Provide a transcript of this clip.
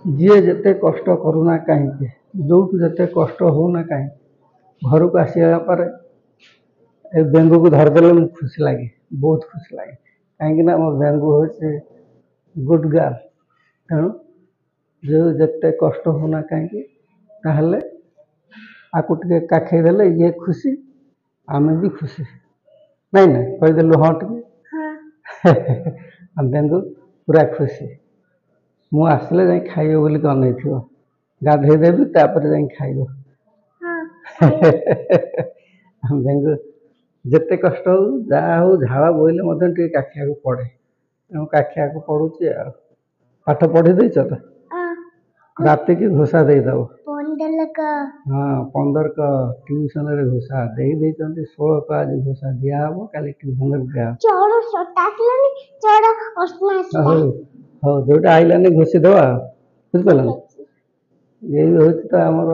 ଯିଏ ଯେତେ କଷ୍ଟ କରୁନା କାହିଁକି, ଯୋଉଠୁ ଯେତେ କଷ୍ଟ ହଉନା କାହିଁକି, ଘରକୁ ଆସିବା ପରେ ଏ ବେଙ୍ଗୁକୁ ଧରିଦେଲେ ମୁଁ ଖୁସି ଲାଗେ, ବହୁତ ଖୁସି ଲାଗେ। କାହିଁକିନା ମୋ ବେଙ୍ଗୁ ହେଉଛି ଗୁଡ୍ ଗାର୍ଲ। ତେଣୁ ଯେଉଁ ଯେତେ କଷ୍ଟ ହଉନା କାହିଁକି, ତାହେଲେ ଆକୁ ଟିକେ କାଖେଇ ଦେଲେ ଇଏ ଖୁସି, ଆମେ ବି ଖୁସି, ନାଇଁ ନା କହିଦେଲୁ ହଁ ଟିକେ। ବେଙ୍ଗୁ ପୁରା ଖୁସି। ମୁଁ ଆସିଲେ ଯାଇ ଖାଇବ ବୋଲିକି ଅନେଇଥିବ, ଗାଧେଇ ଦେବି ତାପରେ ଯାଇ ଖାଇବ। ବେଙ୍ଗୁ ଯେତେ କଷ୍ଟ ହଉ ଯାହା ହଉ ଝାଳ ବୋହିଲେ ମଧ୍ୟ ଟିକେ କାଖିବାକୁ ପଡ଼େ, ତେଣୁ କାଖିବାକୁ ପଡୁଛି ଆଉ। ପାଠ ପଢି ଦେଇଛ ତ? ରାତିକି ଘୋଷା ଦେଇଦବ। ହଁ 15 ଟିଉସନରେ ଘୋଷା ଦେଇ ଦେଇଛନ୍ତି, 16 ଆଜି ଘୋଷା ଦିଆହବ, କାଲି ଟିଉସନରେ ଦିଆହବ। ହଉ ହଉ ଯୋଉଟା ଆଇଲାନି ଘୋଷି ଦବା, ବୁଝିପାରିଲ? ଏଇ ହଉଛି ତ ଆମର